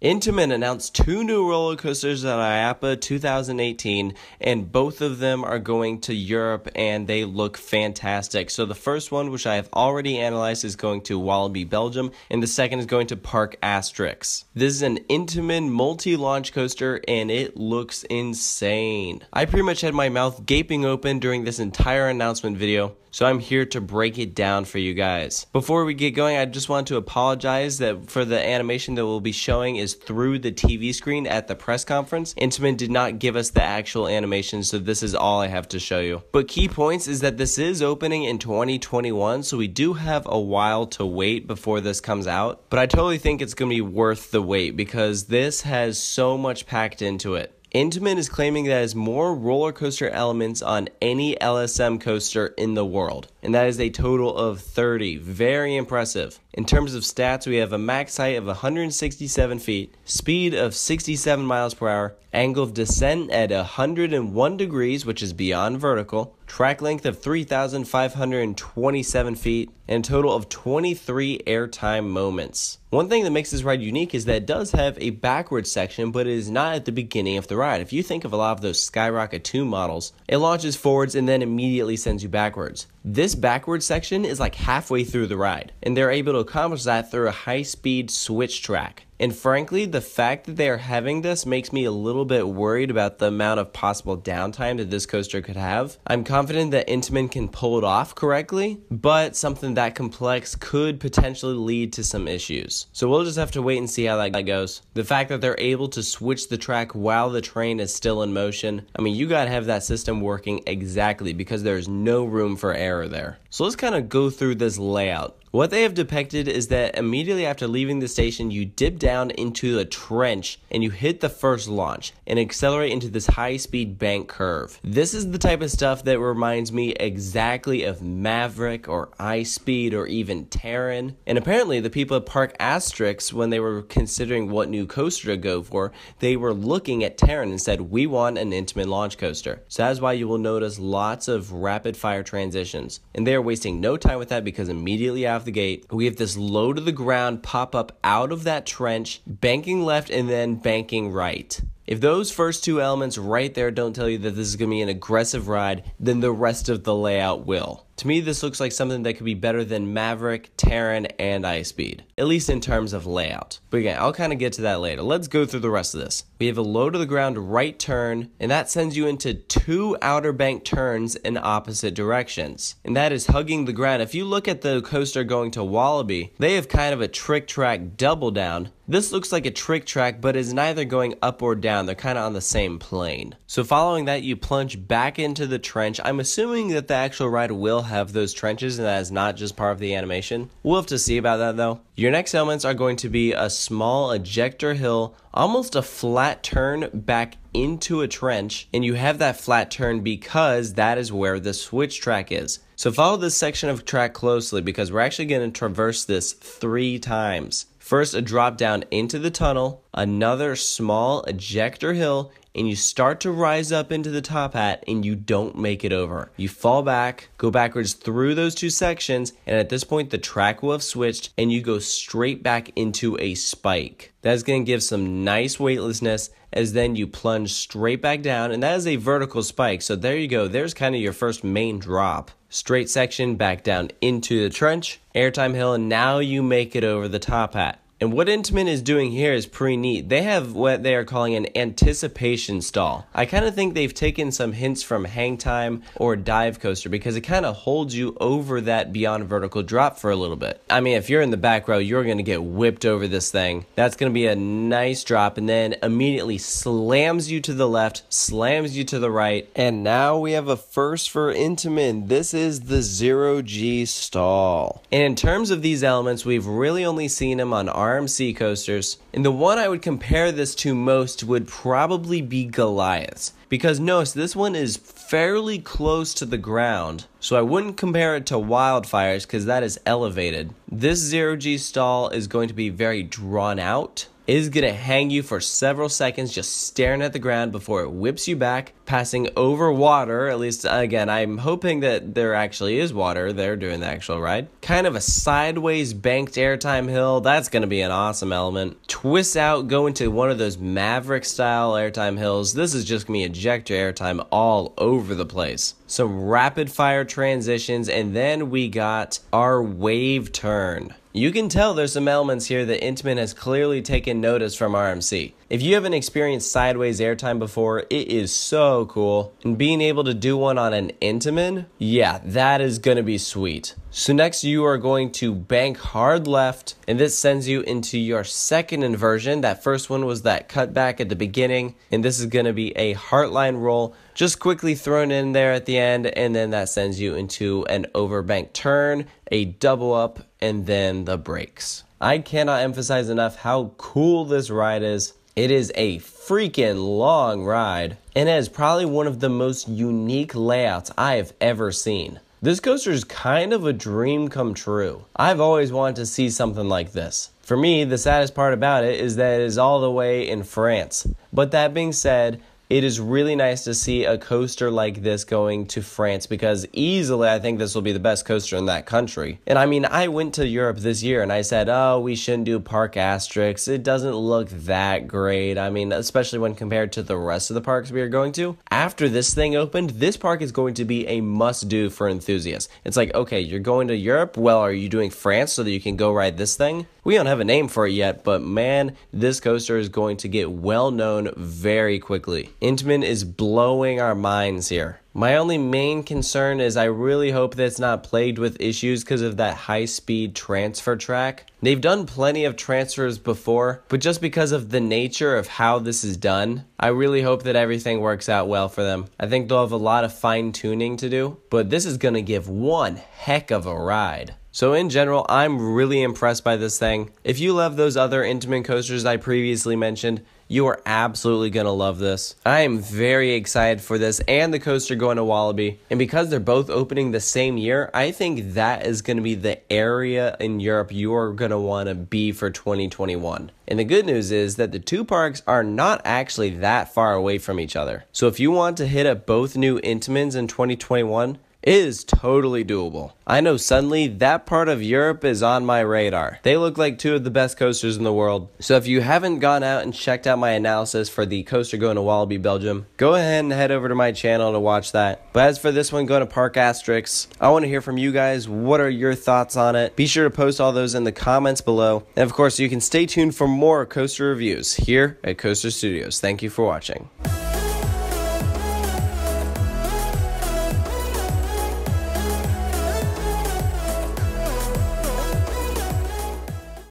Intamin announced 2 new roller coasters at IAAPA 2018, and both of them are going to Europe, and they look fantastic. So the first one, which I have already analyzed, is going to Walibi, Belgium, and the second is going to Parc Astérix. This is an Intamin multi-launch coaster, and it looks insane. I pretty much had my mouth gaping open during this entire announcement video, so I'm here to break it down for you guys. Before we get going, I just want to apologize that for the animation that we'll be showing is through the TV screen at the press conference. Intamin did not give us the actual animation, so this is all I have to show you. But key points is that this is opening in 2021, so we do have a while to wait before this comes out. But I totally think it's going to be worth the wait because this has so much packed into it. Intamin is claiming that it has more roller coaster elements on any LSM coaster in the world, and that is a total of 30. Very impressive. In terms of stats, we have a max height of 167 feet, speed of 67 miles per hour, angle of descent at 101 degrees, which is beyond vertical, track length of 3,527 feet, and a total of 23 airtime moments. One thing that makes this ride unique is that it does have a backwards section, but it is not at the beginning of the ride. If you think of a lot of those Skyrocket 2 models, it launches forwards and then immediately sends you backwards. This backwards section is like halfway through the ride, and they're able to accomplish that through a high-speed switch track. And frankly, the fact that they are having this makes me a little bit worried about the amount of possible downtime that this coaster could have. I'm confident that Intamin can pull it off correctly, but something that complex could potentially lead to some issues. So we'll just have to wait and see how that goes. The fact that they're able to switch the track while the train is still in motion, I mean, you gotta have that system working exactly because there's no room for error there. So let's kind of go through this layout. What they have depicted is that immediately after leaving the station, you dip down into the trench and you hit the first launch and accelerate into this high-speed bank curve. This is the type of stuff that reminds me exactly of Maverick or iSpeed or even Terran. And apparently the people at Parc Astérix, when they were considering what new coaster to go for, they were looking at Terran and said, we want an Intamin launch coaster. So that's why you will notice lots of rapid-fire transitions. And they are wasting no time with that because immediately after the gate, we have this low to the ground pop up out of that trench, banking left and then banking right. If those first two elements right there don't tell you that this is going to be an aggressive ride, then the rest of the layout will. To me, this looks like something that could be better than Maverick, Terran, and iSpeed, at least in terms of layout. But again, I'll kind of get to that later. Let's go through the rest of this. We have a low to the ground right turn, and that sends you into 2 outer bank turns in opposite directions. And that is hugging the ground. If you look at the coaster going to Walibi, they have kind of a trick track double down. This looks like a trick track, but is neither going up or down. They're kind of on the same plane. So following that, you plunge back into the trench. I'm assuming that the actual ride will have those trenches and that is not just part of the animation. We'll have to see about that though. Your next elements are going to be a small ejector hill, almost a flat turn back into a trench, and you have that flat turn because that is where the switch track is. So follow this section of track closely because we're actually going to traverse this 3 times. First, a drop down into the tunnel, another small ejector hill, and you start to rise up into the top hat and you don't make it over. You fall back, go backwards through those 2 sections, and at this point the track will have switched and you go straight back into a spike. That's going to give some nice weightlessness as then you plunge straight back down, and that is a vertical spike. So there you go, there's kind of your first main drop. Straight section back down into the trench, airtime hill, and now you make it over the top hat. And what Intamin is doing here is pretty neat. They have what they are calling an anticipation stall. I kind of think they've taken some hints from Hang Time or Dive Coaster because it kind of holds you over that beyond vertical drop for a little bit. I mean, if you're in the back row, you're going to get whipped over this thing. That's going to be a nice drop and then immediately slams you to the left, slams you to the right. And now we have a first for Intamin. This is the 0G stall. And in terms of these elements, we've really only seen them on RMC coasters, and the one I would compare this to most would probably be Goliath's, because notice this one is fairly close to the ground, so I wouldn't compare it to Wildfire's because that is elevated. This 0G stall is going to be very drawn out, is going to hang you for several seconds just staring at the ground before it whips you back, passing over water. At least, again, I'm hoping that there actually is water there during the actual ride. Kind of a sideways banked airtime hill. That's going to be an awesome element. Twist out, go into one of those Maverick style airtime hills. This is just going to be ejector airtime all over the place. Some rapid fire transitions, and then we got our wave turn. You can tell there's some elements here that Intamin has clearly taken notice from RMC. If you haven't experienced sideways airtime before, it is so cool. And being able to do one on an Intamin, yeah, that is going to be sweet. So next you are going to bank hard left, and this sends you into your second inversion. That first one was that cutback at the beginning, and this is going to be a heartline roll, just quickly thrown in there at the end, and then that sends you into an overbank turn, a double up, and then the brakes. I cannot emphasize enough how cool this ride is. It is a freaking long ride, and it is probably one of the most unique layouts I have ever seen. This coaster is kind of a dream come true. I've always wanted to see something like this. For me, the saddest part about it is that it is all the way in France. But that being said, it is really nice to see a coaster like this going to France, because easily I think this will be the best coaster in that country. And I mean, I went to Europe this year and I said, oh, we shouldn't do Parc Astérix. It doesn't look that great. I mean, especially when compared to the rest of the parks we are going to. After this thing opened, this park is going to be a must-do for enthusiasts. It's like, okay, you're going to Europe? Well, are you doing France so that you can go ride this thing? We don't have a name for it yet, but man, this coaster is going to get well known very quickly. Intamin is blowing our minds here. My only main concern is I really hope that it's not plagued with issues because of that high-speed transfer track. They've done plenty of transfers before, but just because of the nature of how this is done, I really hope that everything works out well for them. I think they'll have a lot of fine-tuning to do, but this is going to give one heck of a ride. So in general, I'm really impressed by this thing. If you love those other Intamin coasters I previously mentioned, you are absolutely going to love this. I am very excited for this and the coaster going to Wallaby. And because they're both opening the same year, I think that is going to be the area in Europe you are going to want to be for 2021. And the good news is that the two parks are not actually that far away from each other. So if you want to hit up both new Intamins in 2021, it is totally doable. I know suddenly that part of Europe is on my radar. They look like two of the best coasters in the world. So if you haven't gone out and checked out my analysis for the coaster going to Wallaby, Belgium, go ahead and head over to my channel to watch that. But as for this one going to Parc Astérix, I want to hear from you guys. What are your thoughts on it? Be sure to post all those in the comments below. And of course, you can stay tuned for more coaster reviews here at Coaster Studios. Thank you for watching.